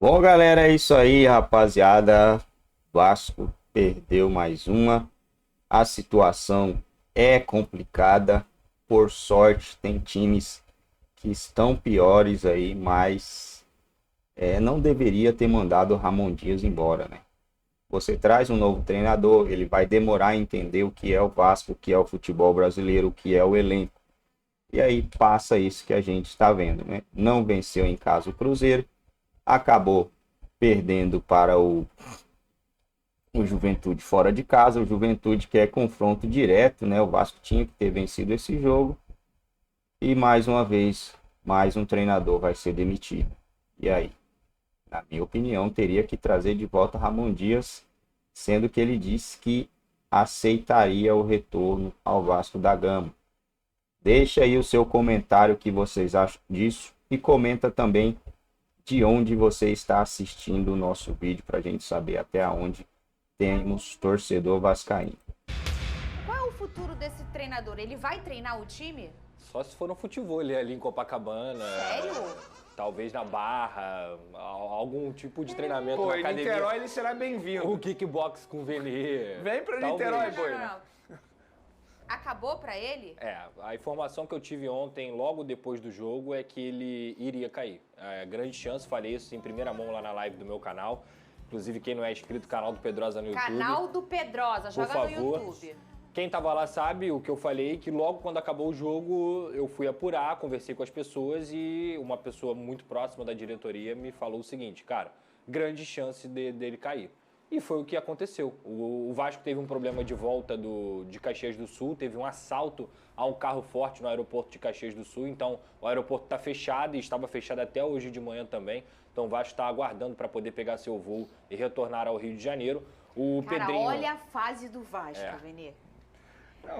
Bom, galera, é isso aí, rapaziada. Vasco perdeu mais uma. A situação é complicada. Por sorte, tem times que estão piores aí, mas não deveria ter mandado o Ramon Dias embora, né? Você traz um novo treinador, ele vai demorar a entender o que é o Vasco, o que é o futebol brasileiro, o que é o elenco. E aí passa isso que a gente está vendo, né? Não venceu em casa o Cruzeiro, acabou perdendo para o Juventude fora de casa, o Juventude que é confronto direto, né? O Vasco tinha que ter vencido esse jogo. E mais uma vez, mais um treinador vai ser demitido. E aí? Na minha opinião, teria que trazer de volta Ramon Dias, sendo que ele disse que aceitaria o retorno ao Vasco da Gama. Deixa aí o seu comentário, o que vocês acham disso, e comenta também de onde você está assistindo o nosso vídeo para a gente saber até onde temos torcedor vascaíno. Qual é o futuro desse treinador? Ele vai treinar o time? Só se for no futebol ali em Copacabana. Sério? Talvez na Barra, algum tipo de treinamento Pô, na em academia. Niterói ele será bem-vindo. O kickbox com Venê. Vem pra Talvez. Niterói, Boina. Acabou pra ele? A informação que eu tive ontem, logo depois do jogo, é que ele iria cair. Grande chance, falei isso em primeira mão lá na live do meu canal. Inclusive, quem não é inscrito, canal do Pedrosa no YouTube. Canal do Pedrosa, joga no favor. YouTube. Quem tava lá sabe o que eu falei, que logo quando acabou o jogo, eu fui apurar, conversei com as pessoas e uma pessoa muito próxima da diretoria me falou o seguinte, cara, grande chance dele cair. E foi o que aconteceu. O Vasco teve um problema de volta de Caxias do Sul, teve um assalto a um carro forte no aeroporto de Caxias do Sul, então o aeroporto está fechado e estava fechado até hoje de manhã também. Então o Vasco está aguardando para poder pegar seu voo e retornar ao Rio de Janeiro. O Cara, Pedrinho... olha a fase do Vasco, Venê.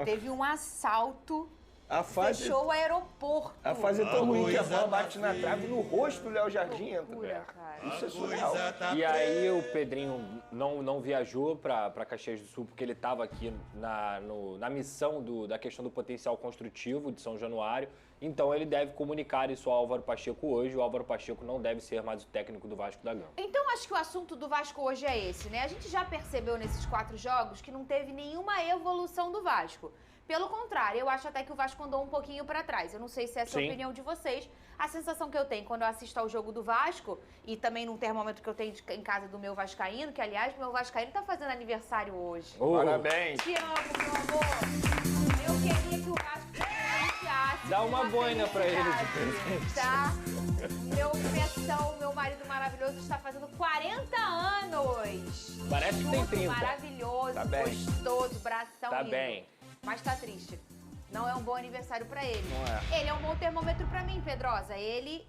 Teve um assalto, A fase, fechou o aeroporto. a fase é tão ruim que a bola bate na trave no rosto do Léo Jardim entra. Loucura, cara. Isso é surreal. E aí o Pedrinho não viajou para Caxias do Sul porque ele estava aqui na missão da questão do potencial construtivo de São Januário. Então ele deve comunicar isso ao Álvaro Pacheco hoje. O Álvaro Pacheco não deve ser mais o técnico do Vasco da Gama. Então acho que o assunto do Vasco hoje é esse, né? A gente já percebeu nesses 4 jogos que não teve nenhuma evolução do Vasco. Pelo contrário, eu acho até que o Vasco andou um pouquinho pra trás. Eu não sei se essa é a Sim. opinião de vocês. A sensação que eu tenho quando eu assisto ao jogo do Vasco, e também num termômetro que eu tenho em casa do meu vascaíno, que aliás, meu vascaíno tá fazendo aniversário hoje. Parabéns. Te amo, meu amor. Eu queria que o Vasco iniciasse. Dá uma com boina pra ele de felicidade, tá? Meu Betão, meu marido maravilhoso, está fazendo 40 anos. Parece que tem 30. Maravilhoso, Tá bem. gostoso, bração Tá lindo. bem. Mas tá triste. Não é um bom aniversário pra ele. Não é. Ele é um bom termômetro pra mim, Pedrosa. Ele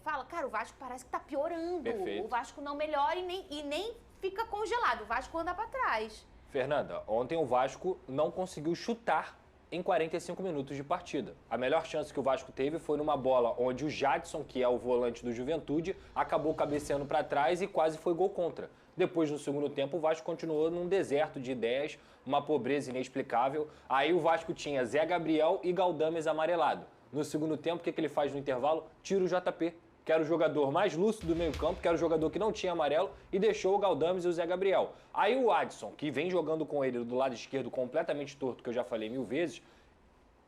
fala, cara, o Vasco parece que tá piorando. Perfeito. O Vasco não melhora e nem fica congelado. O Vasco anda pra trás. Fernanda, ontem o Vasco não conseguiu chutar em 45 minutos de partida. A melhor chance que o Vasco teve foi numa bola onde o Jadson, que é o volante do Juventude, acabou cabeceando para trás e quase foi gol contra. Depois, no segundo tempo, o Vasco continuou num deserto de ideias, uma pobreza inexplicável. Aí o Vasco tinha Zé Gabriel e Galdames amarelado. No segundo tempo, o que ele faz no intervalo? Tira o JP, que era o jogador mais lúcido do meio-campo, que era o jogador que não tinha amarelo, e deixou o Galdames e o Zé Gabriel. Aí o Adson, que vem jogando com ele do lado esquerdo completamente torto, que eu já falei 1000 vezes,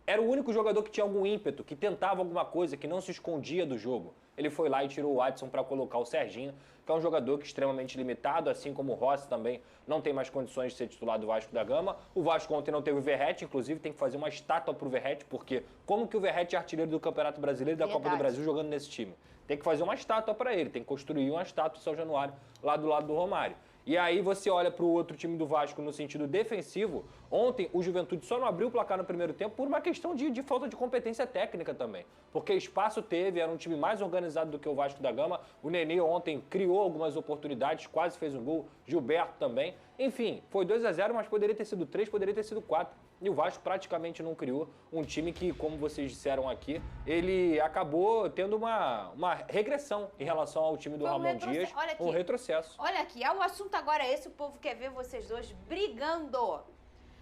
era o único jogador que tinha algum ímpeto, que tentava alguma coisa, que não se escondia do jogo. Ele foi lá e tirou o Adson para colocar o Serginho, que é um jogador que é extremamente limitado, assim como o Rossi também não tem mais condições de ser titular do Vasco da Gama. O Vasco ontem não teve o Verratti, inclusive tem que fazer uma estátua pro Verratti, porque como que o Verratti é artilheiro do Campeonato Brasileiro e da Copa do Verdade. Brasil jogando nesse time? Tem que fazer uma estátua para ele, tem que construir uma estátua em São Januário, lá do lado do Romário. E aí você olha para o outro time do Vasco no sentido defensivo. Ontem o Juventude só não abriu o placar no primeiro tempo por uma questão de falta de competência técnica também. Porque espaço teve, era um time mais organizado do que o Vasco da Gama. O Nenê ontem criou algumas oportunidades, quase fez um gol. Gilberto também. Enfim, foi 2-0, mas poderia ter sido 3, poderia ter sido 4. E o Vasco praticamente não criou um time que, como vocês disseram aqui, ele acabou tendo uma regressão em relação ao time do Foi um Ramon retrocesso. Dias. Olha aqui. Um retrocesso. Olha aqui, o assunto agora é esse, o povo quer ver vocês dois brigando.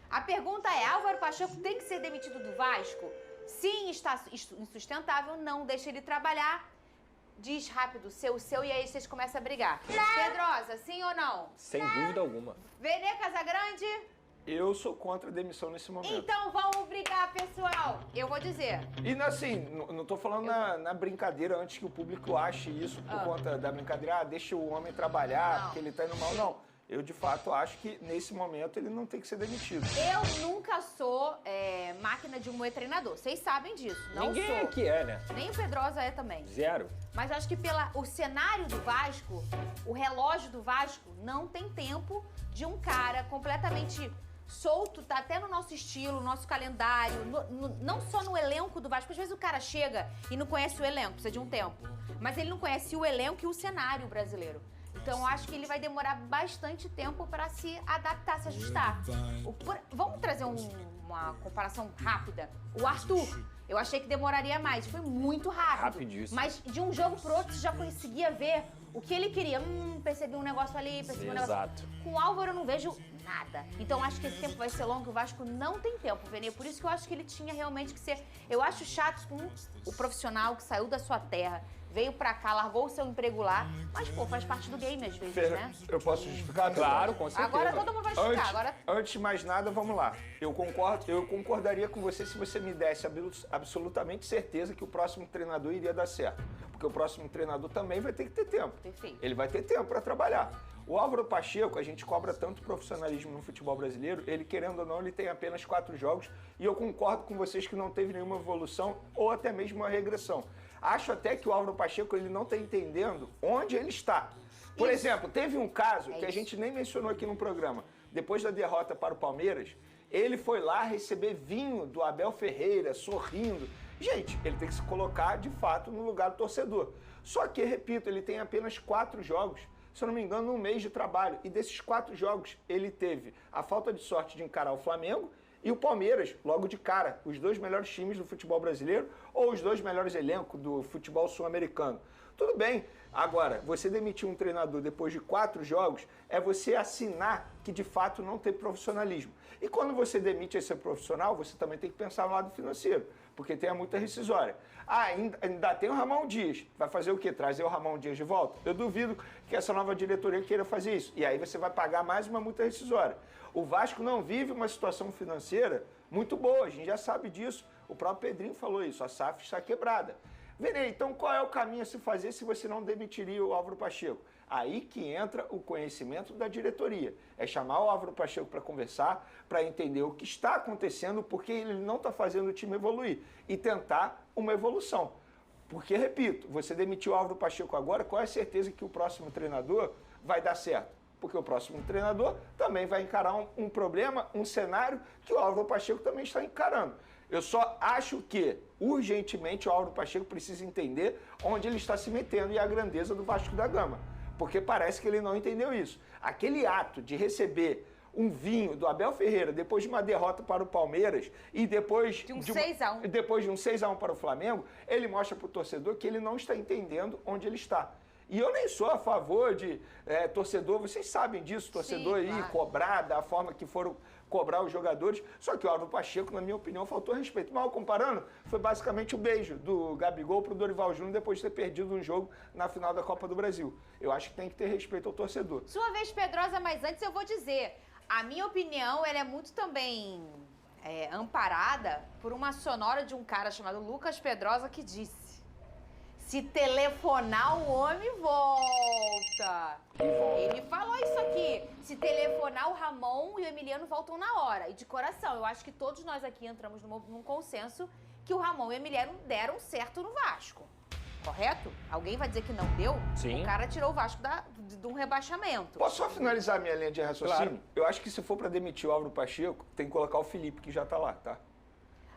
A pergunta é, Álvaro Pacheco tem que ser demitido do Vasco? Sim, está insustentável, não deixa ele trabalhar. Diz rápido o seu e aí vocês começam a brigar. Pedrosa, sim ou não? Sem dúvida alguma. Vene Casagrande? Eu sou contra a demissão nesse momento. Então vamos brigar, pessoal. Eu vou dizer. E assim, não tô falando na brincadeira antes que o público ache isso por conta da brincadeira, deixa o homem trabalhar, porque ele tá indo mal. Não. Eu, de fato, acho que nesse momento ele não tem que ser demitido. Eu nunca sou máquina de moer treinador. Vocês sabem disso. Não Ninguém sou. aqui é, né? Nem o Pedrosa é também. Zero. Mas eu acho que o cenário do Vasco, o relógio do Vasco, não tem tempo de um cara completamente solto, tá até no nosso estilo, nosso calendário, não só no elenco do Vasco. Às vezes o cara chega e não conhece o elenco, precisa de um tempo. Mas ele não conhece o elenco e o cenário brasileiro. Então, eu acho que ele vai demorar bastante tempo para se adaptar, se ajustar. Vamos trazer uma comparação rápida. O Arthur, eu achei que demoraria mais. Foi muito rápido. Rapidíssimo. Mas de um jogo pro outro, você já conseguia ver o que ele queria. Percebi um negócio ali, percebi um negócio... Exato. Com o Álvaro, eu não vejo nada. Então, acho que esse tempo vai ser longo. O Vasco não tem tempo, Vene. Por isso que eu acho que ele tinha realmente que ser... Eu acho chato com o profissional que saiu da sua terra, veio pra cá, largou o seu emprego lá, mas, pô, faz parte do game às vezes, né? Eu posso justificar? Claro, com certeza. Agora todo mundo vai justificar. Antes de mais nada, vamos lá. Eu concordaria com você se você me desse absolutamente certeza que o próximo treinador iria dar certo. Porque o próximo treinador também vai ter que ter tempo. Perfeito. Ele vai ter tempo para trabalhar. O Álvaro Pacheco, a gente cobra tanto profissionalismo no futebol brasileiro, ele, querendo ou não, ele tem apenas 4 jogos, e eu concordo com vocês que não teve nenhuma evolução ou até mesmo uma regressão. Acho até que o Álvaro Pacheco ele não está entendendo onde ele está. Por exemplo, teve um caso que a gente nem mencionou aqui no programa. Depois da derrota para o Palmeiras, ele foi lá receber vinho do Abel Ferreira, sorrindo. Gente, ele tem que se colocar, de fato, no lugar do torcedor. Só que, repito, ele tem apenas 4 jogos. Se eu não me engano, 1 mês de trabalho. E desses 4 jogos, ele teve a falta de sorte de encarar o Flamengo e o Palmeiras, logo de cara, os 2 melhores times do futebol brasileiro ou os 2 melhores elencos do futebol sul-americano. Tudo bem. Agora, você demitir um treinador depois de 4 jogos é você assinar que de fato não tem profissionalismo. E quando você demite esse profissional, você também tem que pensar no lado financeiro, porque tem a multa rescisória. Ainda tem o Ramon Dias. Vai fazer o quê? Trazer o Ramon Dias de volta? Eu duvido que essa nova diretoria queira fazer isso. E aí você vai pagar mais uma multa rescisória. O Vasco não vive uma situação financeira muito boa, a gente já sabe disso. O próprio Pedrinho falou isso, a SAF está quebrada. Vene, então qual é o caminho a se fazer se você não demitiria o Álvaro Pacheco? Aí que entra o conhecimento da diretoria. É chamar o Álvaro Pacheco para conversar, para entender o que está acontecendo, porque ele não está fazendo o time evoluir e tentar uma evolução. Porque, repito, você demitiu o Álvaro Pacheco agora, qual é a certeza que o próximo treinador vai dar certo? Porque o próximo treinador também vai encarar um problema, um cenário que o Álvaro Pacheco também está encarando. Eu só acho que, urgentemente, o Álvaro Pacheco precisa entender onde ele está se metendo e a grandeza do Vasco da Gama. Porque parece que ele não entendeu isso. Aquele ato de receber um vinho do Abel Ferreira depois de uma derrota para o Palmeiras e depois de um 6-1. Depois de um 6-1 para o Flamengo, ele mostra para o torcedor que ele não está entendendo onde ele está. E eu nem sou a favor de torcedor, vocês sabem disso, torcedor aí cobrar da forma que foram cobrar os jogadores. Só que o Álvaro Pacheco, na minha opinião, faltou respeito. Mal comparando, foi basicamente o beijo do Gabigol pro Dorival Júnior depois de ter perdido um jogo na final da Copa do Brasil. Eu acho que tem que ter respeito ao torcedor. Sua vez, Pedrosa, mas antes eu vou dizer, a minha opinião, ela é muito também amparada por uma sonora de um cara chamado Lucas Pedrosa que disse: se telefonar, o homem volta. Ele falou isso aqui. Se telefonar, o Ramon e o Emiliano voltam na hora. E de coração, eu acho que todos nós aqui entramos num consenso que o Ramon e o Emiliano deram certo no Vasco. Correto? Alguém vai dizer que não deu? Sim. O cara tirou o Vasco de um rebaixamento. Posso só finalizar a minha linha de raciocínio? Claro. Eu acho que se for para demitir o Álvaro Pacheco, tem que colocar o Felipe, que já tá lá, tá?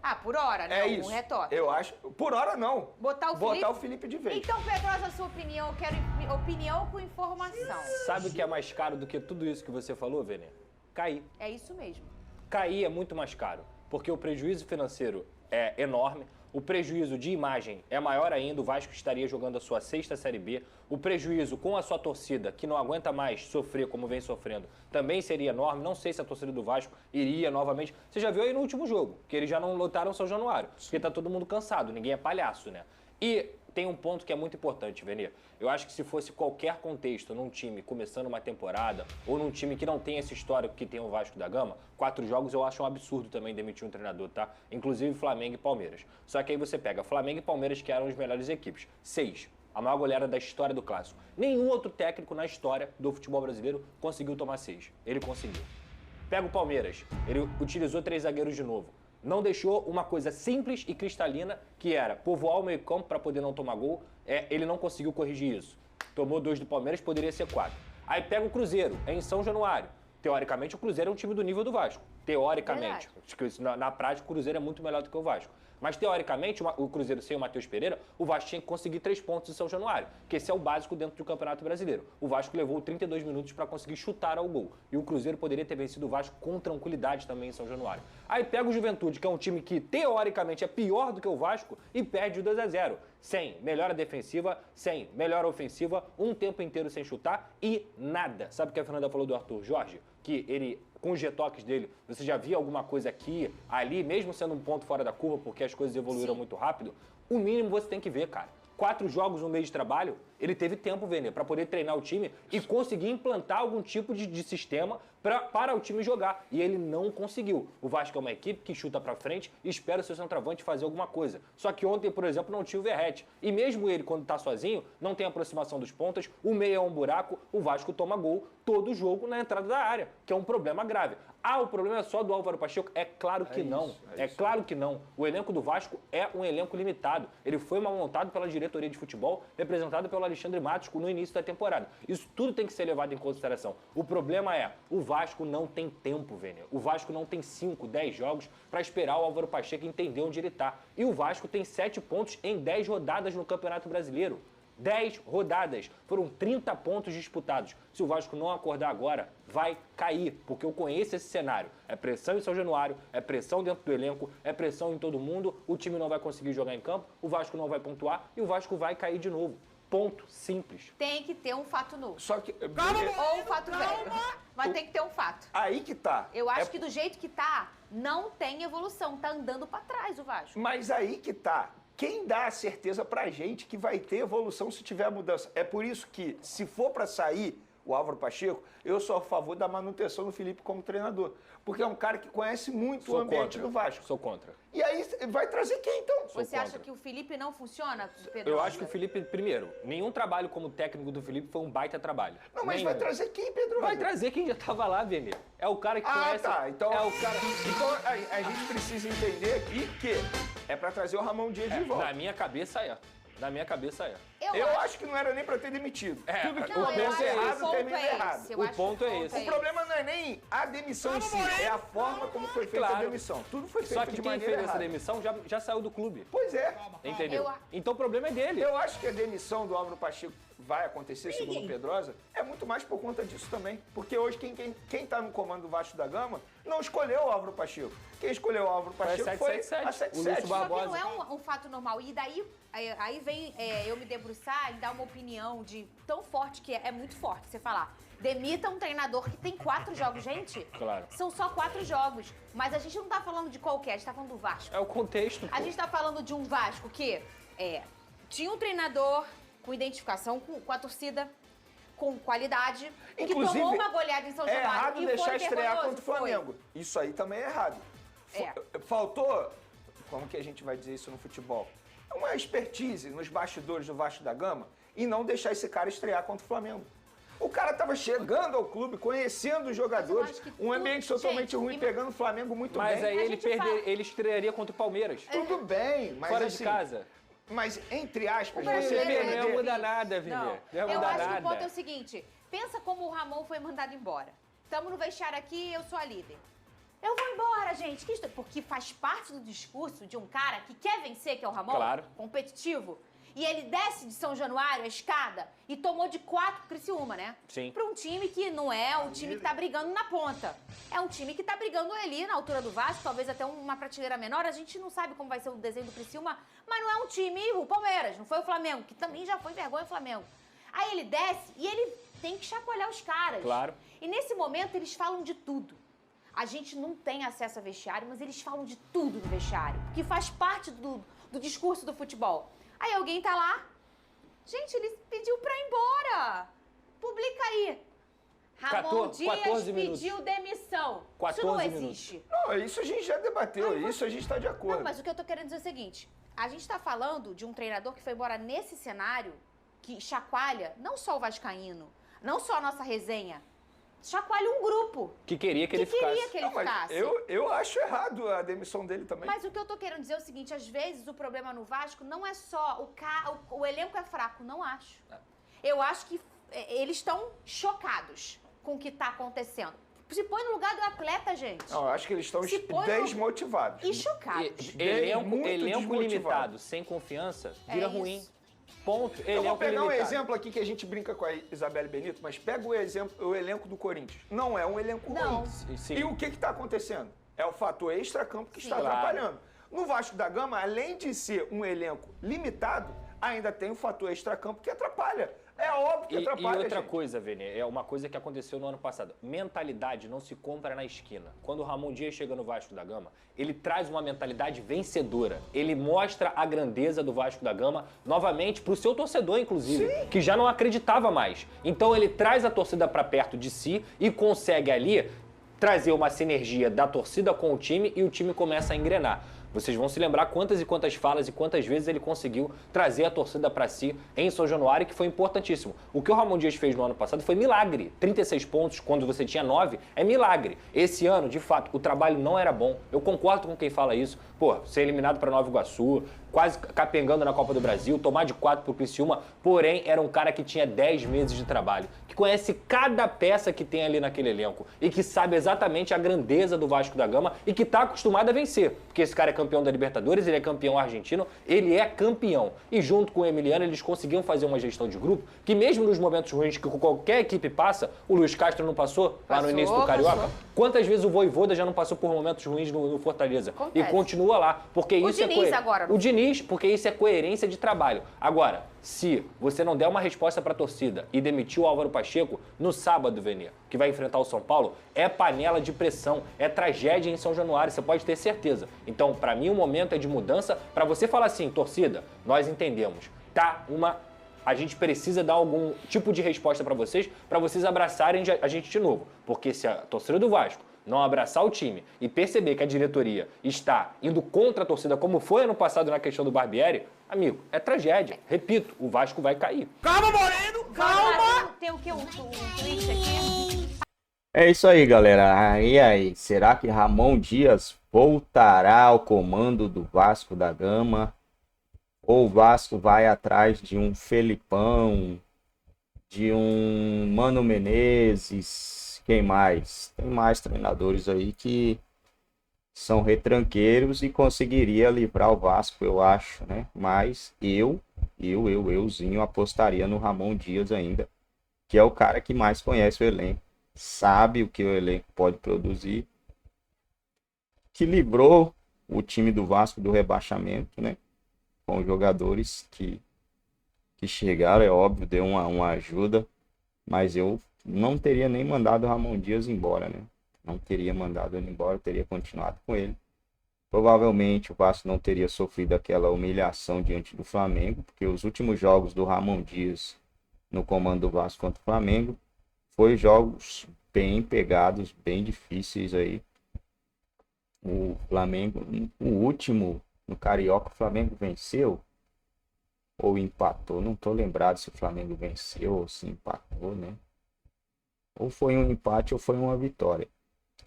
Ah, por hora, né? É isso. Um retoque. Eu acho. Por hora, não. Botar o Felipe de vez. Então, Pedrosa, a sua opinião. Eu quero opinião com informação. Sabe o que é mais caro do que tudo isso que você falou, Vene? Cair. É isso mesmo. Cair é muito mais caro, porque o prejuízo financeiro é enorme, o prejuízo de imagem é maior ainda, o Vasco estaria jogando a sua 6ª Série B, o prejuízo com a sua torcida, que não aguenta mais sofrer como vem sofrendo, também seria enorme. Não sei se a torcida do Vasco iria novamente. Você já viu aí no último jogo, que eles já não lotaram São Januário, porque tá todo mundo cansado, ninguém é palhaço, né? E tem um ponto que é muito importante, Vene. Eu acho que se fosse qualquer contexto, num time começando uma temporada, ou num time que não tem esse histórico que tem o Vasco da Gama, 4 jogos eu acho um absurdo também demitir um treinador, tá? Inclusive Flamengo e Palmeiras. Só que aí você pega Flamengo e Palmeiras, que eram as melhores equipes. 6. A maior goleada da história do Clássico. Nenhum outro técnico na história do futebol brasileiro conseguiu tomar 6. Ele conseguiu. Pega o Palmeiras. Ele utilizou 3 zagueiros de novo. Não deixou uma coisa simples e cristalina, que era povoar o meio-campo para poder não tomar gol. Ele não conseguiu corrigir isso. Tomou 2 do Palmeiras, poderia ser 4. Aí pega o Cruzeiro, em São Januário. Teoricamente, o Cruzeiro é um time do nível do Vasco. Teoricamente. Na prática, o Cruzeiro é muito melhor do que o Vasco. Mas, teoricamente, o Cruzeiro sem o Matheus Pereira, o Vasco tinha que conseguir 3 pontos em São Januário, que esse é o básico dentro do Campeonato Brasileiro. O Vasco levou 32 minutos para conseguir chutar ao gol. E o Cruzeiro poderia ter vencido o Vasco com tranquilidade também em São Januário. Aí pega o Juventude, que é um time que, teoricamente, é pior do que o Vasco, e perde 2-0. Sem melhora defensiva, sem melhora ofensiva, um tempo inteiro sem chutar e nada. Sabe o que a Fernanda falou do Arthur Jorge? Que ele, com os retoques dele, você já via alguma coisa aqui, ali, mesmo sendo um ponto fora da curva, porque as coisas evoluíram muito rápido, o mínimo você tem que ver, cara. 4 jogos no mês de trabalho, ele teve tempo, Vene, para poder treinar o time e conseguir implantar algum tipo de sistema para o time jogar. E ele não conseguiu. O Vasco é uma equipe que chuta para frente e espera o seu centroavante fazer alguma coisa. Só que ontem, por exemplo, não tinha o Verratti. E mesmo ele, quando está sozinho, não tem aproximação dos pontas, o meio é um buraco, o Vasco toma gol todo jogo na entrada da área, que é um problema grave. O problema é só do Álvaro Pacheco? É claro que não. É claro que não. O elenco do Vasco é um elenco limitado. Ele foi mal montado pela diretoria de futebol, representado pelo Alexandre Matos no início da temporada. Isso tudo tem que ser levado em consideração. O problema é, o Vasco não tem tempo, Vene. O Vasco não tem 5, 10 jogos para esperar o Álvaro Pacheco entender onde ele está. E o Vasco tem 7 pontos em 10 rodadas no Campeonato Brasileiro. 10 rodadas, foram 30 pontos disputados. Se o Vasco não acordar agora, vai cair, porque eu conheço esse cenário. É pressão em São Januário, é pressão dentro do elenco, é pressão em todo mundo, o time não vai conseguir jogar em campo, o Vasco não vai pontuar e o Vasco vai cair de novo. Ponto simples. Tem que ter um fato novo. Só que... Ou um fato velho. Mas tem que ter um fato. Aí que tá. Eu acho que do jeito que tá, não tem evolução. Tá andando pra trás o Vasco. Mas aí que tá. Quem dá a certeza pra gente que vai ter evolução se tiver mudança? É por isso que, se for pra sair o Álvaro Pacheco, eu sou a favor da manutenção do Felipe como treinador. Porque é um cara que conhece muito o ambiente do Vasco. Sou contra. E aí, vai trazer quem então? Você acha que o Felipe não funciona, Pedro? Eu acho que o Felipe, primeiro, nenhum trabalho como técnico do Felipe foi um baita trabalho. Não, mas nenhum. vai trazer quem, Pedro? Vai trazer quem já tava lá, Vene. É o cara que conhece. Tá. Então, é o cara... então a gente precisa entender aqui que é pra trazer o Ramon Dias de volta. Na minha cabeça é. Na minha cabeça é. Eu acho que não era nem pra ter demitido. Tudo que Não, começa errado, termina é errado. esse. O ponto é esse. O problema não é nem a demissão em si, é a forma como foi feita a demissão. Tudo foi feito Só que de quem maneira fez essa errada. demissão já saiu do clube. Pois é. Entendeu? Então o problema é dele. Eu acho que a demissão do Álvaro Pacheco vai acontecer, segundo o Pedrosa, é muito mais por conta disso também. Porque hoje quem tá no comando do Vasco da Gama não escolheu o Álvaro Pacheco. Quem escolheu o Álvaro Pacheco foi a 777. O Lúcio Barbosa. Só que não é um fato normal. E daí, aí vem eu me debruçar e dar uma opinião de tão forte que é muito forte você falar. Demita um treinador que tem 4 jogos, gente. Claro. São só 4 jogos. Mas a gente não tá falando de qualquer, a gente tá falando do Vasco. É o contexto. A gente tá falando de um Vasco que tinha um treinador com identificação com a torcida, com qualidade, Inclusive, que tomou uma goleada em São É Januário errado e deixar foi estrear vergonhoso. contra o Flamengo. Isso aí também é errado. Faltou, como que a gente vai dizer isso no futebol? Uma expertise nos bastidores do Vasco da Gama e não deixar esse cara estrear contra o Flamengo. O cara tava chegando ao clube, conhecendo os jogadores, um ambiente totalmente ruim, pegando o Flamengo muito bem. Mas aí A ele gente fala- ele estrearia contra o Palmeiras. Tudo bem, mas Fora assim, de casa. Mas, entre aspas, O brasileiro você é Não perder... muda nada, Vini. Não, Não eu muda acho que o nada. ponto é o seguinte, pensa como o Ramon foi mandado embora. Tamo no vestiário aqui, eu sou a líder. Eu vou embora, gente. Porque faz parte do discurso de um cara que quer vencer, que é o Ramon, Claro. competitivo. E ele desce de São Januário, a escada, e tomou de 4 pro Criciúma, né? Sim. Pra um time que não é o time que tá brigando na ponta. É um time que tá brigando ali na altura do Vasco, talvez até uma prateleira menor. A gente não sabe como vai ser o desenho do Criciúma, mas não é um time, o Palmeiras, não foi o Flamengo, que também já foi vergonha o Flamengo. Aí ele desce e ele tem que chacoalhar os caras. Claro. E nesse momento eles falam de tudo. A gente não tem acesso a vestiário, mas eles falam de tudo no vestiário, que faz parte do discurso do futebol. Aí alguém tá lá, gente, ele pediu pra ir embora. Publica aí. Ramon Dias 14 minutos. pediu demissão. 14 Isso não minutos. existe. Não, isso a gente já debateu, isso a gente tá de acordo. Não, mas o que eu tô querendo dizer é o seguinte. A gente tá falando de um treinador que foi embora nesse cenário que chacoalha não só o vascaíno, não só a nossa resenha, chacoalha um grupo Que queria que ele que ficasse. queria que ele Não, mas ficasse. eu acho errado a demissão dele também. Mas o que eu tô querendo dizer é o seguinte, às vezes o problema no Vasco não é só o elenco é fraco, não acho. Eu acho que eles estão chocados com o que tá acontecendo. Se põe no lugar do atleta, gente. Não, eu acho que eles estão Se põe no- desmotivados. E chocados. Elenco desmotivado. limitado, sem confiança, vira ruim. isso. Ponto. Eu vou Elenco pegar um limitado. exemplo aqui que a gente brinca com a Isabelle Benito, mas pega o elenco do Corinthians. Não é um elenco Não. ruim. Sim. E o que está acontecendo? É o fator extracampo que está Claro. atrapalhando. No Vasco da Gama, além de ser um elenco limitado, ainda tem o fator extracampo que atrapalha. É óbvio que E atrapalha, outra gente. coisa, Vene, é uma coisa que aconteceu no ano passado. Mentalidade não se compra na esquina. Quando o Ramon Dias chega no Vasco da Gama, ele traz uma mentalidade vencedora. Ele mostra a grandeza do Vasco da Gama novamente pro seu torcedor, inclusive, que já não acreditava mais. Então ele traz a torcida para perto de si e consegue ali trazer uma sinergia da torcida com o time e o time começa a engrenar. Vocês vão se lembrar quantas e quantas falas e quantas vezes ele conseguiu trazer a torcida para si em São Januário, que foi importantíssimo. O que o Ramon Dias fez no ano passado foi milagre. 36 pontos quando você tinha 9 é milagre. Esse ano, de fato, o trabalho não era bom. Eu concordo com quem fala isso. Pô, ser eliminado para Nova Iguaçu, quase capengando na Copa do Brasil, tomar de 4 pro Criciúma, porém era um cara que tinha 10 meses de trabalho, que conhece cada peça que tem ali naquele elenco e que sabe exatamente a grandeza do Vasco da Gama e que está acostumado a vencer, porque esse cara é campeão da Libertadores, ele é campeão argentino, ele é campeão. E junto com o Emiliano eles conseguiam fazer uma gestão de grupo que mesmo nos momentos ruins que qualquer equipe passa, o Luiz Castro não passou lá no Passou, início do Carioca? passou. Quantas vezes o Vojvoda já não passou por momentos ruins no Fortaleza? E Acontece. continua lá, porque O isso Diniz é agora, não O Diniz, porque isso é coerência de trabalho. Agora, se você não der uma resposta para a torcida e demitir o Álvaro Pacheco, no sábado, Vene, que vai enfrentar o São Paulo, é panela de pressão, é tragédia em São Januário, você pode ter certeza. Então, para mim, o momento é de mudança para você falar assim, torcida, nós entendemos, tá a gente precisa dar algum tipo de resposta para vocês abraçarem a gente de novo. Porque se a torcida do Vasco não abraçar o time e perceber que a diretoria está indo contra a torcida, como foi ano passado na questão do Barbieri, amigo, é tragédia. Repito, o Vasco vai cair. Calma! Tem o quê? Um tweet aqui? É isso aí, galera. E aí, será que Ramon Dias voltará ao comando do Vasco da Gama? Ou o Vasco vai atrás de um Felipão, de um Mano Menezes, quem mais? Tem mais treinadores aí que são retranqueiros e conseguiria livrar o Vasco, eu acho, né? Mas euzinho apostaria no Ramon Dias ainda, que é o cara que mais conhece o elenco, sabe o que o elenco pode produzir, que livrou o time do Vasco do rebaixamento, né? Com jogadores que chegaram, é óbvio, deu uma ajuda, mas eu não teria nem mandado o Ramon Dias embora, né? Não teria mandado ele embora, teria continuado com ele. Provavelmente o Vasco não teria sofrido aquela humilhação diante do Flamengo, porque os últimos jogos do Ramon Dias no comando do Vasco contra o Flamengo foi jogos bem pegados, bem difíceis aí. O Flamengo, o último no Carioca, o Flamengo venceu ou empatou. Não tô lembrado se o Flamengo venceu ou se empatou, né? Ou foi um empate ou foi uma vitória.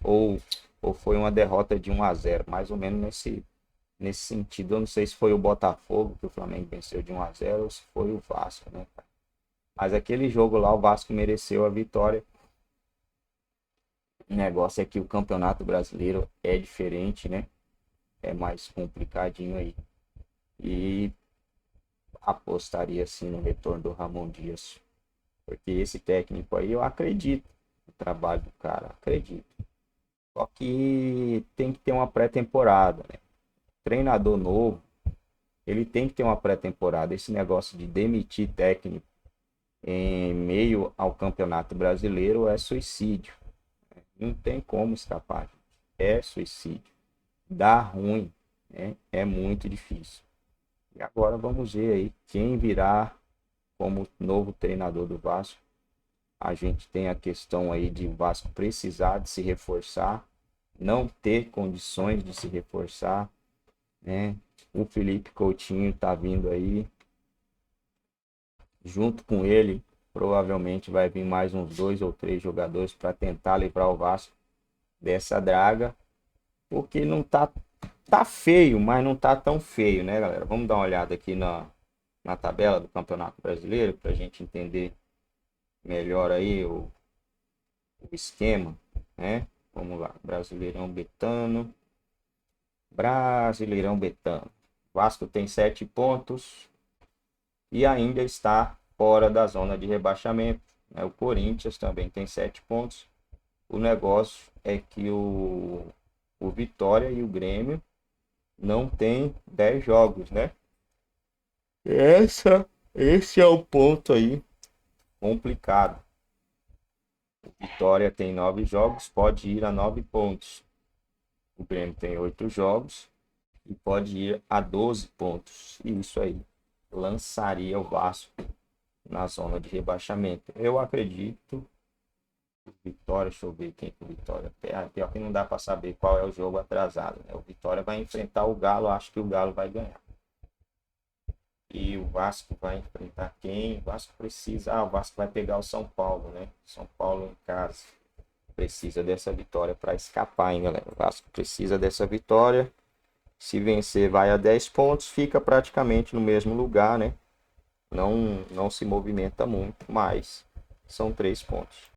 Ou foi uma derrota de 1-0, mais ou menos nesse sentido. Eu não sei se foi o Botafogo que o Flamengo venceu de 1-0 ou se foi o Vasco, né, cara? Mas aquele jogo lá o Vasco mereceu a vitória. O negócio é que o Campeonato Brasileiro é diferente, né? É mais complicadinho aí. E apostaria sim no retorno do Ramon Dias. Porque esse técnico aí eu acredito no trabalho do cara, acredito. Só que tem que ter uma pré-temporada, né? Treinador novo, ele tem que ter uma pré-temporada. Esse negócio de demitir técnico em meio ao Campeonato Brasileiro é suicídio. Não tem como escapar. É suicídio. Dá ruim, né? É muito difícil. E agora vamos ver aí quem virá como novo treinador do Vasco. A gente tem a questão aí de o Vasco precisar de se reforçar, não ter condições de se reforçar, né? O Felipe Coutinho tá vindo aí. Junto com ele, provavelmente vai vir mais uns 2 ou 3 jogadores para tentar livrar o Vasco dessa draga, porque não tá feio, mas não tá tão feio, né, galera? Vamos dar uma olhada aqui na tabela do Campeonato Brasileiro para a gente entender melhor aí o esquema, né? Vamos lá, Brasileirão Betano. Vasco tem 7 pontos e ainda está fora da zona de rebaixamento, né? O Corinthians também tem 7 pontos. O negócio é que o Vitória e o Grêmio não tem 10 jogos, né? Esse é o ponto aí complicado. O Vitória tem 9 jogos, pode ir a 9 pontos. O Grêmio tem 8 jogos e pode ir a 12 pontos. E isso aí lançaria o Vasco na zona de rebaixamento. Eu acredito que o Vitória, deixa eu ver quem que o Vitória tem. Pior que não dá para saber qual é o jogo atrasado, né? O Vitória vai enfrentar o Galo, acho que o Galo vai ganhar. E o Vasco vai enfrentar quem? O Vasco precisa. O Vasco vai pegar o São Paulo, né? São Paulo em casa. Precisa dessa vitória para escapar, hein, galera? O Vasco precisa dessa vitória. Se vencer, vai a 10 pontos. Fica praticamente no mesmo lugar, né? Não se movimenta muito, mas são 3 pontos.